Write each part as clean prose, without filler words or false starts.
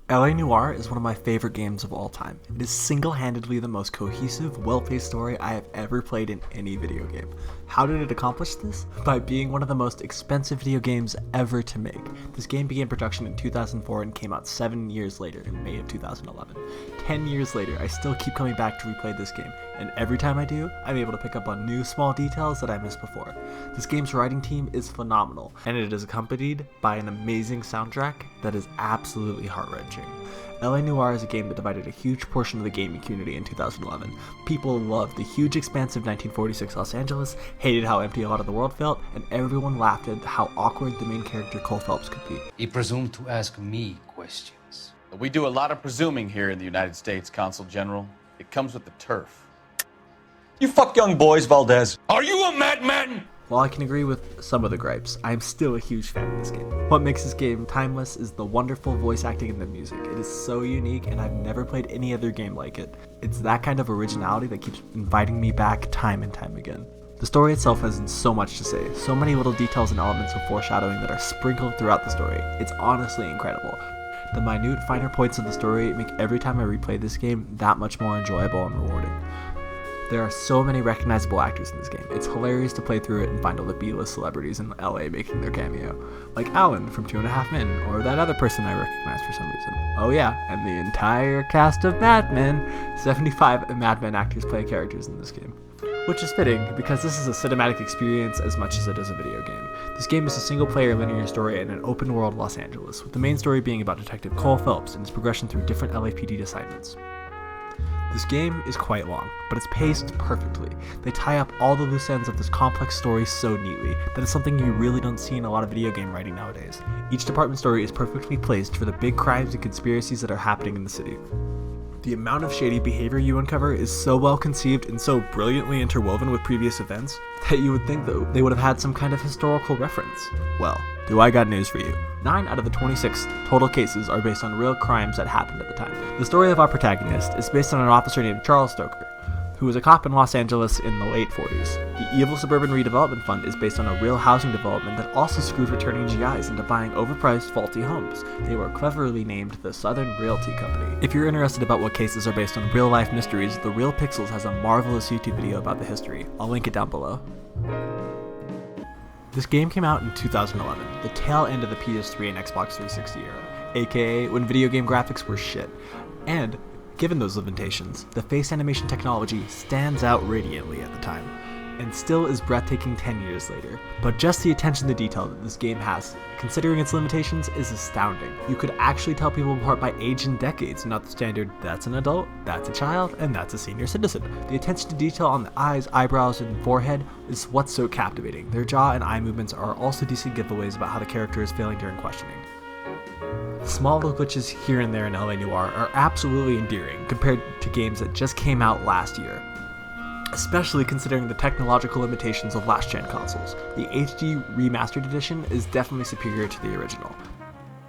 LA Noire is one of my favorite games of all time. It is single-handedly the most cohesive, well-paced story I have ever played in any video game. How did it accomplish this? By being one of the most expensive video games ever to make. This game began production in 2004 and came out 7 years later in May of 2011. 10 years later, I still keep coming back to replay this game, and every time I do, I'm able to pick up on new small details that I missed before. This game's writing team is phenomenal, and it is accompanied by an amazing soundtrack that is absolutely heart-wrenching. LA Noire is a game that divided a huge portion of the gaming community in 2011. People loved the huge expansive 1946 Los Angeles, hated how empty a lot of the world felt, and everyone laughed at how awkward the main character Cole Phelps could be. He presumed to ask me questions. We do a lot of presuming here in the United States, Consul General. It comes with the turf. You fuck young boys, Valdez. Are you a madman? While I can agree with some of the gripes, I am still a huge fan of this game. What makes this game timeless is the wonderful voice acting and the music. It is so unique, and I've never played any other game like it. It's that kind of originality that keeps inviting me back time and time again. The story itself has so much to say, so many little details and elements of foreshadowing that are sprinkled throughout the story. It's honestly incredible. The minute, finer points of the story make every time I replay this game that much more enjoyable and rewarding. There are so many recognizable actors in this game. It's hilarious to play through it and find all the B-list celebrities in LA making their cameo. Like Alan from 2.5 Men, or that other person I recognize for some reason. Oh yeah, and the entire cast of Mad Men. 75 Mad Men actors play characters in this game. Which is fitting, because this is a cinematic experience as much as it is a video game. This game is a single-player linear story in an open-world Los Angeles, with the main story being about Detective Cole Phelps and his progression through different LAPD assignments. This game is quite long, but it's paced perfectly. They tie up all the loose ends of this complex story so neatly that it's something you really don't see in a lot of video game writing nowadays. Each department story is perfectly placed for the big crimes and conspiracies that are happening in the city. The amount of shady behavior you uncover is so well conceived and so brilliantly interwoven with previous events that you would think that they would have had some kind of historical reference. Well, do I got news for you. 9 out of the 26 total cases are based on real crimes that happened at the time. The story of our protagonist is based on an officer named Charles Stoker, who was a cop in Los Angeles in the late 40s. The Evil Suburban Redevelopment Fund is based on a real housing development that also screwed returning GIs into buying overpriced, faulty homes. They were cleverly named the Southern Realty Company. If you're interested about what cases are based on real-life mysteries, The Real Pixels has a marvelous YouTube video about the history. I'll link it down below. This game came out in 2011, the tail end of the PS3 and Xbox 360 era, aka when video game graphics were shit. And, given those limitations, the face animation technology stands out radiantly at the time, and still is breathtaking 10 years later. But just the attention to detail that this game has, considering its limitations, is astounding. You could actually tell people apart by age and decades, not the standard, that's an adult, that's a child, and that's a senior citizen. The attention to detail on the eyes, eyebrows, and forehead is what's so captivating. Their jaw and eye movements are also decent giveaways about how the character is failing during questioning. Small little glitches here and there in LA Noire are absolutely endearing compared to games that just came out last year, especially considering the technological limitations of last-gen consoles. The HD Remastered Edition is definitely superior to the original.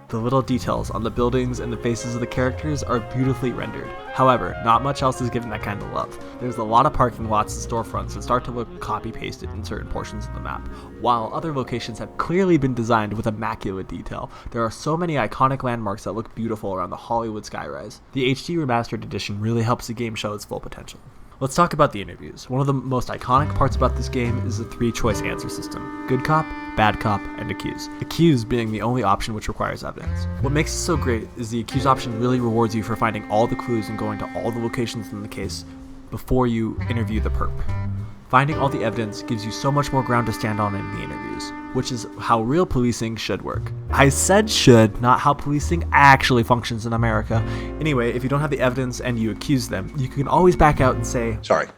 The little details on the buildings and the faces of the characters are beautifully rendered. However, not much else is given that kind of love. There's a lot of parking lots and storefronts that start to look copy-pasted in certain portions of the map, while other locations have clearly been designed with immaculate detail. There are so many iconic landmarks that look beautiful around the Hollywood skyrise. The HD Remastered Edition really helps the game show its full potential. Let's talk about the interviews. One of the most iconic parts about this game is the 3-choice answer system: good cop, bad cop, and accuse. Accuse being the only option which requires evidence. What makes it so great is the accuse option really rewards you for finding all the clues and going to all the locations in the case before you interview the perp. Finding all the evidence gives you so much more ground to stand on in the interviews, which is how real policing should work. I said should, not how policing actually functions in America. Anyway, if you don't have the evidence and you accuse them, you can always back out and say, Sorry.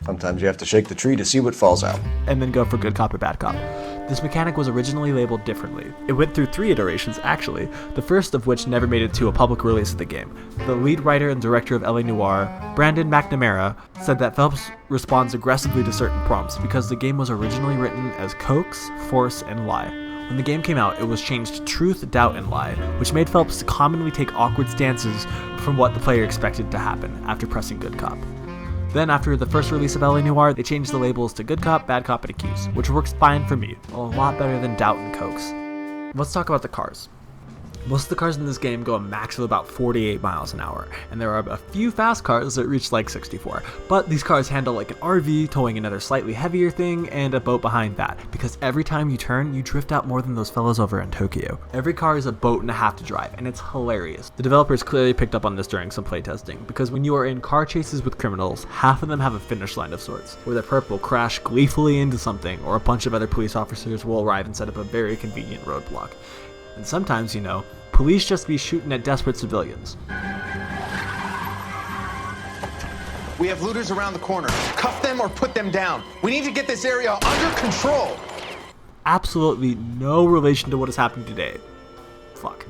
Sometimes you have to shake the tree to see what falls out. and then go for good cop or bad cop. This mechanic was originally labeled differently. It went through 3 iterations, actually, the first of which never made it to a public release of the game. The lead writer and director of LA Noire, Brandon McNamara, said that Phelps responds aggressively to certain prompts because the game was originally written as coax, force, and lie. When the game came out, it was changed to truth, doubt, and lie, which made Phelps commonly take awkward stances from what the player expected to happen after pressing good cop. Then after the first release of LA Noire, they changed the labels to good cop, bad cop, and accuse, which works fine for me, a lot better than doubt and coax. Let's talk about the cars. Most of the cars in this game go a max of about 48 miles an hour, and there are a few fast cars that reach like 64, but these cars handle like an RV towing another slightly heavier thing and a boat behind that, because every time you turn, you drift out more than those fellows over in Tokyo. Every car is a boat and a half to drive, and it's hilarious. The developers clearly picked up on this during some playtesting, because when you are in car chases with criminals, half of them have a finish line of sorts, where the perp will crash gleefully into something, or a bunch of other police officers will arrive and set up a very convenient roadblock. And sometimes, police just be shooting at desperate civilians. We have looters around the corner. Cuff them or put them down. We need to get this area under control. Absolutely no relation to what is happening today. Fuck.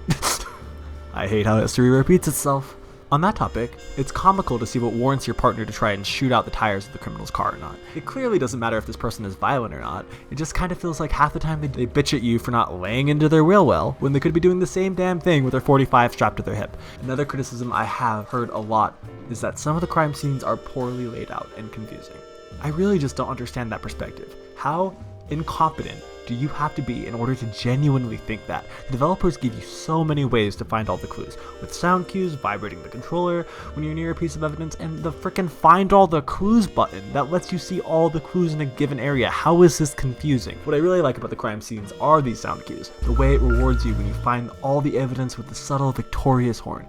I hate how history repeats itself. On that topic, it's comical to see what warrants your partner to try and shoot out the tires of the criminal's car or not. It clearly doesn't matter if this person is violent or not. It just kind of feels like half the time they bitch at you for not laying into their wheel well, when they could be doing the same damn thing with their 45 strapped to their hip. Another criticism I have heard a lot is that some of the crime scenes are poorly laid out and confusing. I really just don't understand that perspective. How incompetent do you have to be in order to genuinely think that? The developers give you so many ways to find all the clues, with sound cues, vibrating the controller when you're near a piece of evidence, and the frickin' find all the clues button that lets you see all the clues in a given area. How is this confusing? What I really like about the crime scenes are these sound cues, the way it rewards you when you find all the evidence with the subtle victorious horn.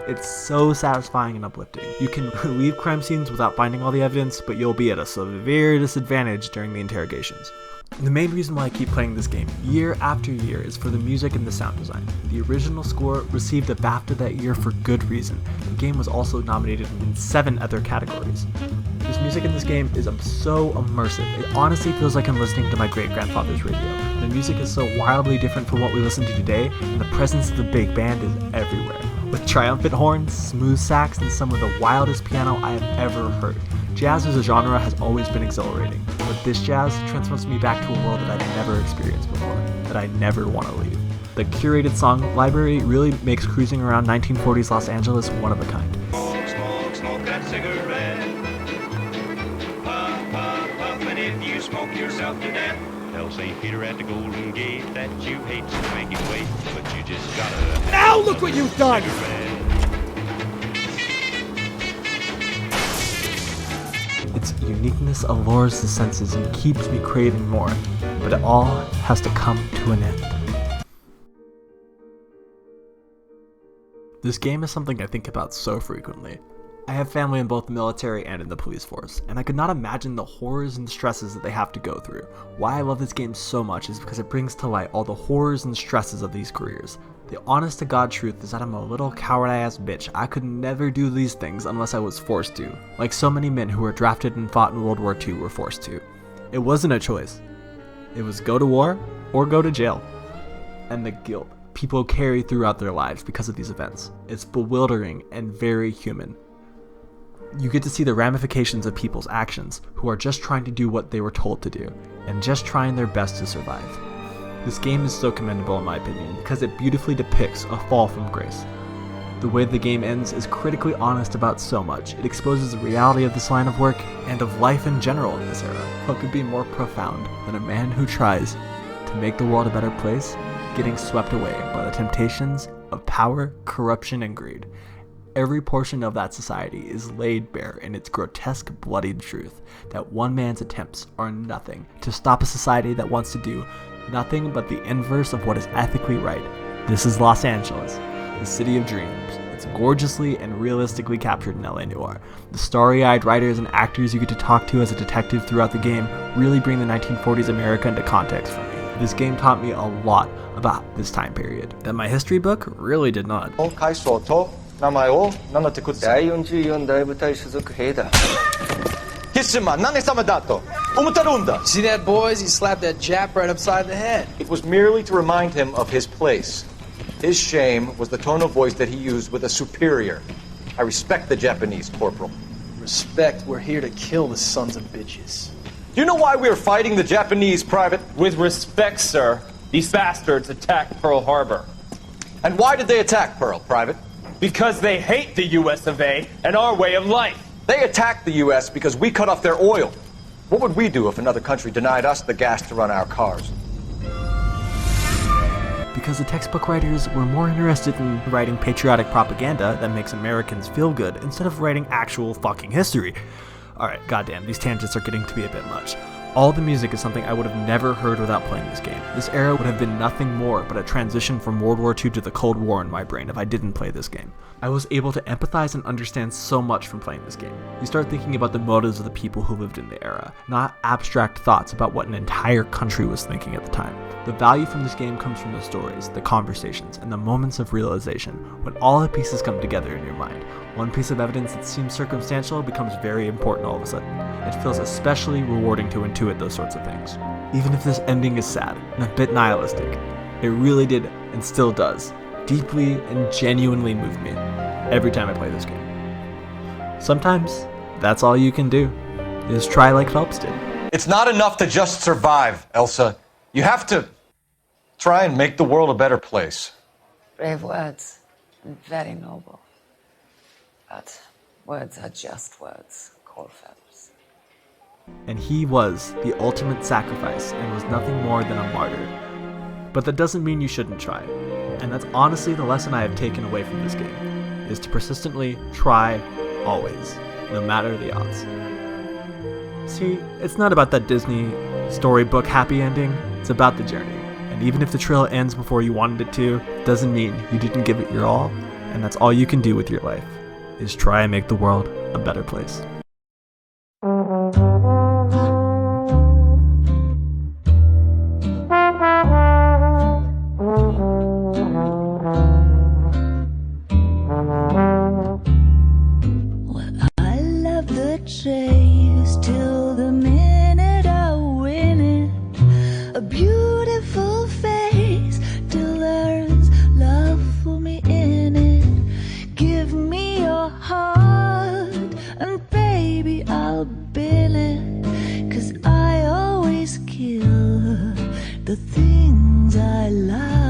It's so satisfying and uplifting. You can leave crime scenes without finding all the evidence, but you'll be at a severe disadvantage during the interrogations. The main reason why I keep playing this game year after year is for the music and the sound design. The original score received a BAFTA that year for good reason. The game was also nominated in 7 other categories. This music in this game is so immersive. It honestly feels like I'm listening to my great-grandfather's radio. The music is so wildly different from what we listen to today, and the presence of the big band is everywhere. With triumphant horns, smooth sax, and some of the wildest piano I have ever heard. Jazz as a genre has always been exhilarating, but this jazz transports me back to a world that I've never experienced before, that I never want to leave. The curated song library really makes cruising around 1940s Los Angeles one of a kind. Smoke that cigarette. Puff, puff, puff, and if you smoke yourself to death, tell St. Peter at the Golden Gate that you hate to make him wait, but you just gotta. Now look what you've done! Its uniqueness allures the senses and keeps me craving more, but it all has to come to an end. This game is something I think about so frequently. I have family in both the military and in the police force, and I could not imagine the horrors and stresses that they have to go through. Why I love this game so much is because it brings to light all the horrors and stresses of these careers. The honest to God truth is that I'm a little coward-ass bitch. I could never do these things unless I was forced to, like so many men who were drafted and fought in World War II were forced to. It wasn't a choice. It was go to war or go to jail. And the guilt people carry throughout their lives because of these events. It's bewildering and very human. You get to see the ramifications of people's actions who are just trying to do what they were told to do, and just trying their best to survive. This game is so commendable in my opinion because it beautifully depicts a fall from grace. The way the game ends is critically honest about so much. It exposes the reality of this line of work and of life in general in this era. What could be more profound than a man who tries to make the world a better place, getting swept away by the temptations of power, corruption, and greed? Every portion of that society is laid bare in its grotesque, bloodied truth that one man's attempts are nothing to stop a society that wants to do nothing but the inverse of what is ethically right. This is Los Angeles, the city of dreams. It's gorgeously and realistically captured in LA Noire. The starry-eyed writers and actors you get to talk to as a detective throughout the game really bring the 1940s America into context for me. This game taught me a lot about this time period that my history book really did not. 名前を名乗ってください。第44大部隊所属兵だ。必勝何様だと思ってるんだ。 See that, boys? He slapped that Jap right upside the head. It was merely to remind him of his place. His shame was the tone of voice that he used with a superior. I respect the Japanese, Corporal. Respect, we're here to kill the sons of bitches. Do you know why we are fighting the Japanese, Private? With respect, sir, these bastards attacked Pearl Harbor. And why did they attack Pearl, Private? Because they hate the US of A and our way of life. They attacked the U.S. because we cut off their oil. What would we do if another country denied us the gas to run our cars? because the textbook writers were more interested in writing patriotic propaganda that makes Americans feel good instead of writing actual fucking history. Alright, goddamn, these tangents are getting to be a bit much. All the music is something I would have never heard without playing this game. This era would have been nothing more but a transition from World War II to the Cold War in my brain if I didn't play this game. I was able to empathize and understand so much from playing this game. You start thinking about the motives of the people who lived in the era, not abstract thoughts about what an entire country was thinking at the time. The value from this game comes from the stories, the conversations, and the moments of realization, when all the pieces come together in your mind. One piece of evidence that seems circumstantial becomes very important all of a sudden. It feels especially rewarding to intuit those sorts of things. Even if this ending is sad and a bit nihilistic, it really did, and still does, deeply and genuinely move me every time I play this game. Sometimes, that's all you can do, is try like Phelps did. It's not enough to just survive, Elsa. You have to try and make the world a better place. Brave words, and very noble. But words are just words, Cole Phelps. And he was the ultimate sacrifice and was nothing more than a martyr. But that doesn't mean you shouldn't try. And that's honestly the lesson I have taken away from this game, is to persistently try always, no matter the odds. See, it's not about that Disney storybook happy ending, it's about the journey. And even if the trail ends before you wanted it to, doesn't mean you didn't give it your all, and that's all you can do with your life, is try and make the world a better place. I love the chase till the minute I win it. A beautiful face till there's love for me in it. Give me your heart and baby I'll bill it. 'Cause I always kill the things I like.